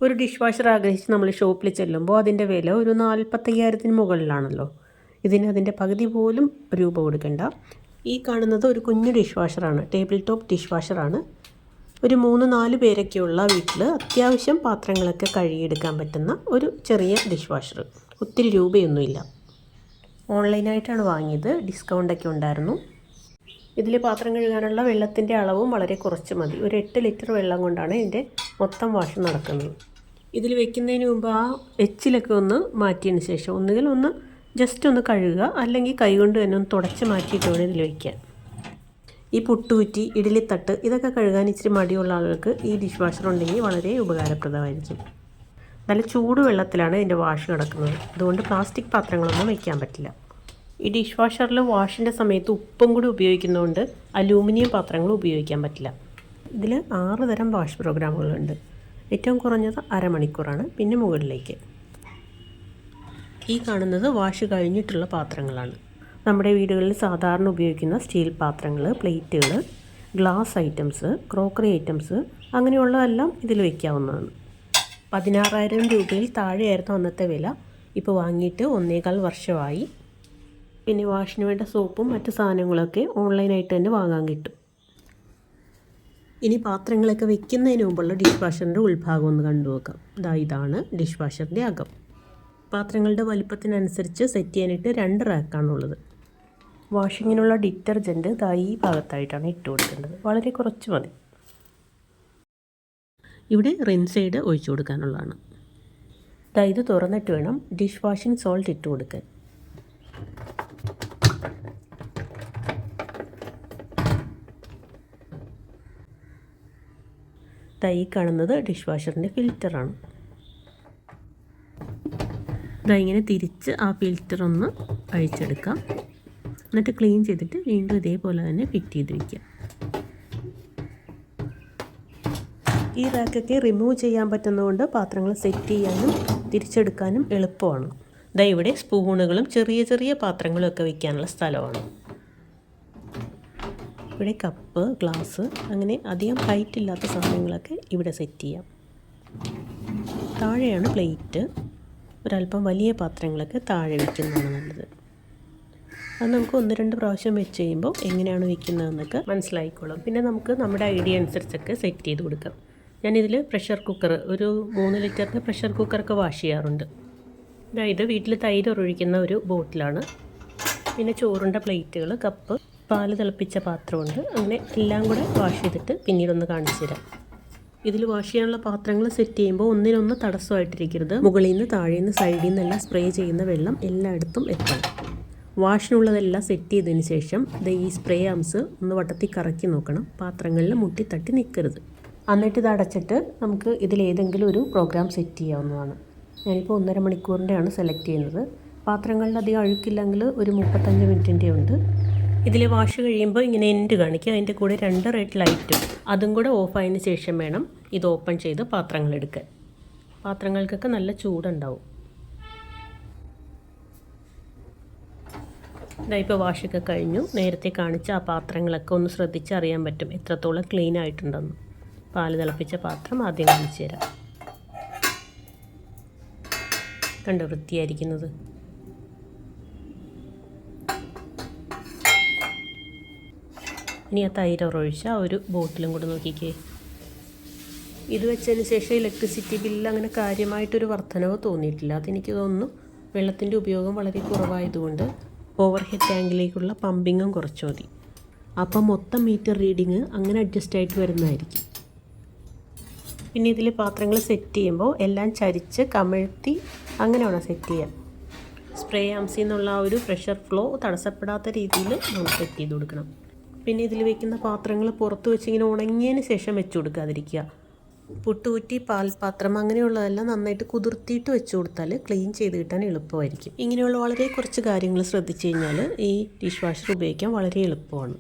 ഒരു dish washer ആഗ്രഹിച്ച് നമ്മൾ ഷോപ്പിൽ ചെല്ലുമ്പോൾ അതിൻ്റെ വില ഒരു 45,000-ന് മുകളിലാണല്ലോ. ഇതിന് അതിൻ്റെ പകുതി പോലും രൂപ കൊടുക്കണ്ട. ഈ കാണുന്നത് ഒരു കുഞ്ഞു ഡിഷ് വാഷറാണ്, ടേബിൾ ടോപ്പ് ഡിഷ് വാഷറാണ്. ഒരു 3-4 പേരൊക്കെയുള്ള വീട്ടിൽ അത്യാവശ്യം പാത്രങ്ങളൊക്കെ കഴുകിയെടുക്കാൻ പറ്റുന്ന ഒരു ചെറിയ ഡിഷ് വാഷർ. ഒത്തിരി രൂപയൊന്നുമില്ല. ഓൺലൈനായിട്ടാണ് വാങ്ങിയത്, ഡിസ്കൗണ്ടൊക്കെ ഉണ്ടായിരുന്നു. ഇതിൽ പാത്രം കഴുകാനുള്ള വെള്ളത്തിൻ്റെ അളവും വളരെ കുറച്ച് മതി. ഒരു 8 ലിറ്റർ വെള്ളം കൊണ്ടാണ് ഇതിൻ്റെ മൊത്തം വാഷ് നടക്കുന്നത്. ഇതിൽ വെക്കുന്നതിന് മുമ്പ് ആ എച്ചിലൊക്കെ ഒന്ന് മാറ്റിയതിന് ശേഷം ഒന്നുകിൽ ഒന്ന് ജസ്റ്റ് ഒന്ന് കഴുകുക, അല്ലെങ്കിൽ കൈകൊണ്ട് തന്നെ ഒന്ന് തുടച്ച് മാറ്റിയിട്ട് വേണം ഇതിൽ വയ്ക്കാൻ. ഈ പുട്ടുകുറ്റി, ഇഡ്ഡലിത്തട്ട് ഇതൊക്കെ കഴുകാൻ ഇച്ചിരി മടിയുള്ള ആളുകൾക്ക് ഈ ഡിഷ് വാഷർ ഉണ്ടെങ്കിൽ വളരെ ഉപകാരപ്രദമായിരിക്കും. നല്ല ചൂട് വെള്ളത്തിലാണ് ഇതിൻ്റെ വാഷ് കിടക്കുന്നത്. അതുകൊണ്ട് പ്ലാസ്റ്റിക് പാത്രങ്ങളൊന്നും വയ്ക്കാൻ പറ്റില്ല. ഈ ഡിഷ് വാഷറിൽ വാഷിൻ്റെ സമയത്ത് ഉപ്പും കൂടി ഉപയോഗിക്കുന്നതുകൊണ്ട് അലൂമിനിയം പാത്രങ്ങൾ ഉപയോഗിക്കാൻ പറ്റില്ല. ഇതിൽ 6 തരം വാഷ് പ്രോഗ്രാമുകളുണ്ട്. ഏറ്റവും കുറഞ്ഞത് അരമണിക്കൂറാണ്, പിന്നെ മുകളിലേക്ക്. ഈ കാണുന്നത് വാഷ് കഴിഞ്ഞിട്ടുള്ള പാത്രങ്ങളാണ്. നമ്മുടെ വീടുകളിൽ സാധാരണ ഉപയോഗിക്കുന്ന സ്റ്റീൽ പാത്രങ്ങൾ, പ്ലേറ്റുകൾ, ഗ്ലാസ് ഐറ്റംസ്, ക്രോക്കറി ഐറ്റംസ് അങ്ങനെയുള്ളതെല്ലാം ഇതിൽ വയ്ക്കാവുന്നതാണ്. 16,000 രൂപയിൽ താഴെയായിരുന്നു അന്നത്തെ വില. ഇപ്പോൾ വാങ്ങിയിട്ട് 1.25 വർഷമായി. പിന്നെ വാഷിന് വേണ്ട സോപ്പും മറ്റു സാധനങ്ങളൊക്കെ ഓൺലൈനായിട്ട് തന്നെ വാങ്ങാൻ കിട്ടും. ഇനി പാത്രങ്ങളൊക്കെ വെക്കുന്നതിന് മുമ്പുള്ള ഡിഷ് വാഷറിൻ്റെ ഉൾഭാഗം ഒന്ന് കണ്ടു നോക്കാം. ഇതാണ് ഡിഷ് വാഷറിൻ്റെ അകം. പാത്രങ്ങളുടെ വലിപ്പത്തിനനുസരിച്ച് സെറ്റ് ചെയ്യാനായിട്ട് 2 റാക്കാണുള്ളത്. വാഷിങ്ങിനുള്ള ഡിറ്റർജൻറ്റ് ഈ ഭാഗത്തായിട്ടാണ് ഇട്ട് കൊടുക്കേണ്ടത്. വളരെ കുറച്ച് മതി. ഇവിടെ റിൻസൈഡ് ഒഴിച്ചു കൊടുക്കാനുള്ളതാണ്. ഇത് തുറന്നിട്ട് വേണം ഡിഷ് വാഷിംഗ് സോൾട്ട് ഇട്ട് കൊടുക്കാൻ. ഈ കാണുന്നത് ഡിഷ് വാഷറിൻ്റെ ഫിൽറ്ററാണ്. ഇങ്ങനെ തിരിച്ച് ആ ഫിൽറ്റർ ഒന്ന് അഴിച്ചെടുക്കാം. എന്നിട്ട് ക്ലീൻ ചെയ്തിട്ട് വീണ്ടും ഇതേപോലെ തന്നെ ഫിറ്റ് ചെയ്ത് വയ്ക്കാം. ഈ റാക്കൊക്കെ റിമൂവ് ചെയ്യാൻ പറ്റുന്നതുകൊണ്ട് പാത്രങ്ങൾ സെറ്റ് ചെയ്യാനും തിരിച്ചെടുക്കാനും എളുപ്പമാണ്. ഇവിടെ സ്പൂണുകളും ചെറിയ ചെറിയ പാത്രങ്ങളും ഒക്കെ വയ്ക്കാനുള്ള സ്ഥലമാണ്. ഇവിടെ കപ്പ്, ഗ്ലാസ് അങ്ങനെ അധികം ഹൈറ്റ് ഇല്ലാത്ത സാധനങ്ങളൊക്കെ ഇവിടെ സെറ്റ് ചെയ്യാം. താഴെയാണ് പ്ലേറ്റ്. ഒരല്പം വലിയ പാത്രങ്ങളൊക്കെ താഴെ വയ്ക്കുന്നതാണ് നല്ലത്. അത് നമുക്ക് 1-2 പ്രാവശ്യം വെച്ച് കഴിയുമ്പോൾ എങ്ങനെയാണ് വയ്ക്കുന്നതെന്നൊക്കെ മനസ്സിലായിക്കോളും. പിന്നെ നമുക്ക് നമ്മുടെ ഐഡിയ അനുസരിച്ചൊക്കെ സെറ്റ് ചെയ്ത് കൊടുക്കാം. ഞാനിതിൽ പ്രഷർ കുക്കർ, ഒരു 3 ലിറ്ററിൻ്റെ പ്രഷർ കുക്കറൊക്കെ വാഷ് ചെയ്യാറുണ്ട്. ഇത് വീട്ടിൽ തൈര് ഒഴിക്കുന്ന ഒരു ബോട്ടിലാണ്. പിന്നെ ചോറുണ്ട പ്ലേറ്റുകൾ, കപ്പ്, പാല് തിളപ്പിച്ച പാത്രമുണ്ട്. അങ്ങനെ എല്ലാം കൂടെ വാഷ് ചെയ്തിട്ട് പിന്നീടൊന്ന് കാണിച്ചു തരാം. ഇതിൽ വാഷ് ചെയ്യാനുള്ള പാത്രങ്ങൾ സെറ്റ് ചെയ്യുമ്പോൾ ഒന്നിനൊന്ന് തടസ്സമായിട്ടിരിക്കരുത്. മുകളിൽ നിന്ന്, താഴെ നിന്ന്, സൈഡിൽ നിന്നെല്ലാം സ്പ്രേ ചെയ്യുന്ന വെള്ളം എല്ലായിടത്തും എത്തണം. വാഷിനുള്ളതെല്ലാം സെറ്റ് ചെയ്തതിന് ശേഷം ഈ സ്പ്രേ ആംസ് ഒന്ന് വട്ടത്തിൽ കറക്കി നോക്കണം. പാത്രങ്ങളിൽ മുട്ടി തട്ടി നിൽക്കരുത്. എന്നിട്ട് ഇത് അടച്ചിട്ട് നമുക്ക് ഇതിലേതെങ്കിലും ഒരു പ്രോഗ്രാം സെറ്റ് ചെയ്യാവുന്നതാണ്. ഞാനിപ്പോൾ 1.5 മണിക്കൂറിൻ്റെയാണ് സെലക്ട് ചെയ്യുന്നത്. പാത്രങ്ങളിൽ അധികം അഴുക്കില്ലെങ്കിൽ ഒരു 35 മിനിറ്റിൻ്റെ ഉണ്ട്. ഇതിൽ വാഷ് കഴിയുമ്പോൾ ഇങ്ങനെ എൻഡ് കാണിക്കുക. അതിൻ്റെ കൂടെ 2 റെഡ് ലൈറ്റും. അതും കൂടെ ഓഫായതിന് ശേഷം വേണം ഇത് ഓപ്പൺ ചെയ്ത് പാത്രങ്ങൾ എടുക്കാൻ. പാത്രങ്ങൾക്കൊക്കെ നല്ല ചൂടുണ്ടാവും. ഇപ്പോൾ വാഷൊക്കെ കഴിഞ്ഞു. നേരത്തെ കാണിച്ച ആ പാത്രങ്ങളൊക്കെ ഒന്ന് ശ്രദ്ധിച്ച് അറിയാൻ പറ്റും എത്രത്തോളം ക്ലീൻ ആയിട്ടുണ്ടെന്ന്. പാല് തിളപ്പിച്ച പാത്രം ആദ്യം കാണിച്ചു തരാം. കണ്ടോ വൃത്തിയായിരിക്കുന്നത്. ഇനി ആ തൈര് ഒഴിച്ച ഒരു ബോട്ടിലും കൂടെ നോക്കിക്കേ. ഇത് വെച്ചതിന് ശേഷം ഇലക്ട്രിസിറ്റി ബില്ല് അങ്ങനെ കാര്യമായിട്ടൊരു വർധനവ് തോന്നിയിട്ടില്ല. അതെനിക്ക് തോന്നുന്നു വെള്ളത്തിൻ്റെ ഉപയോഗം വളരെ കുറവായതുകൊണ്ട് ഓവർ ഹെഡ് ടാങ്കിലേക്കുള്ള പമ്പിങ്ങും കുറച്ച് മതി. അപ്പം മൊത്തം മീറ്റർ റീഡിങ് അങ്ങനെ അഡ്ജസ്റ്റ് ആയിട്ട് വരുന്നതായിരിക്കും. പിന്നെ ഇതിൽ പാത്രങ്ങൾ സെറ്റ് ചെയ്യുമ്പോൾ എല്ലാം ചരിച്ച് കമഴ്ത്തി അങ്ങനെ വേണം സെറ്റ് ചെയ്യാൻ. സ്പ്രേ ആംസിൽ നിന്നുള്ള ആ ഒരു പ്രഷർ ഫ്ലോ തടസ്സപ്പെടാത്ത രീതിയിൽ നമ്മൾ സെറ്റ് ചെയ്ത് കൊടുക്കണം. പിന്നെ ഇതിൽ വയ്ക്കുന്ന പാത്രങ്ങൾ പുറത്ത് വെച്ചിങ്ങനെ ഉണങ്ങിയതിന് ശേഷം വെച്ച് കൊടുക്കാതിരിക്കുക. പുട്ടുകുറ്റി, പാൽപാത്രം അങ്ങനെയുള്ളതെല്ലാം നന്നായിട്ട് കുതിർത്തിയിട്ട് വെച്ച് കൊടുത്താൽ ക്ലീൻ ചെയ്ത് കിട്ടാൻ എളുപ്പമായിരിക്കും. ഇങ്ങനെയുള്ള വളരെ കുറച്ച് കാര്യങ്ങൾ ശ്രദ്ധിച്ചു കഴിഞ്ഞാൽ ഈ ഡിഷ് വാഷർ ഉപയോഗിക്കാൻ വളരെ എളുപ്പമാണ്.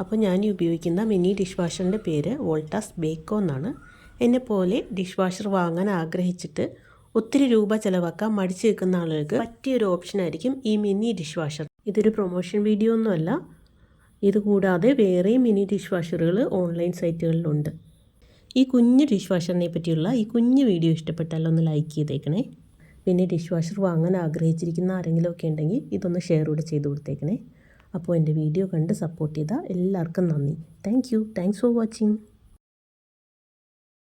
അപ്പോൾ ഞാൻ ഉപയോഗിക്കുന്ന മിനി ഡിഷ് വാഷറിൻ്റെ പേര് വോൾട്ടാസ് ബേക്കോ എന്നാണ്. എന്നെപ്പോലെ ഡിഷ് വാഷർ വാങ്ങാൻ ആഗ്രഹിച്ചിട്ട് ഒത്തിരി രൂപ ചിലവാക്കാൻ മടിച്ചു നിൽക്കുന്ന ആളുകൾക്ക് പറ്റിയൊരു ഓപ്ഷനായിരിക്കും ഈ മിനി ഡിഷ് വാഷർ. ഇതൊരു പ്രൊമോഷൻ വീഡിയോ ഒന്നുമല്ല. ഇതുകൂടാതെ വേറെയും മിനി ഡിഷ് വാഷറുകൾ ഓൺലൈൻ സൈറ്റുകളിലുണ്ട്. ഈ കുഞ്ഞ് ഡിഷ് വാഷറിനെ പറ്റിയുള്ള ഈ കുഞ്ഞ് വീഡിയോ ഇഷ്ടപ്പെട്ടാൽ ഒന്ന് ലൈക്ക് ചെയ്തേക്കണേ. പിന്നെ ഡിഷ് വാഷർ വാങ്ങാൻ ആഗ്രഹിച്ചിരിക്കുന്ന ആരെങ്കിലുമൊക്കെ ഉണ്ടെങ്കിൽ ഇതൊന്ന് ഷെയർ കൂടെ ചെയ്ത് കൊടുത്തേക്കണേ. അപ്പോൾ എൻ്റെ വീഡിയോ കണ്ട് സപ്പോർട്ട് ചെയ്ത എല്ലാവർക്കും നന്ദി. Thanks for watching.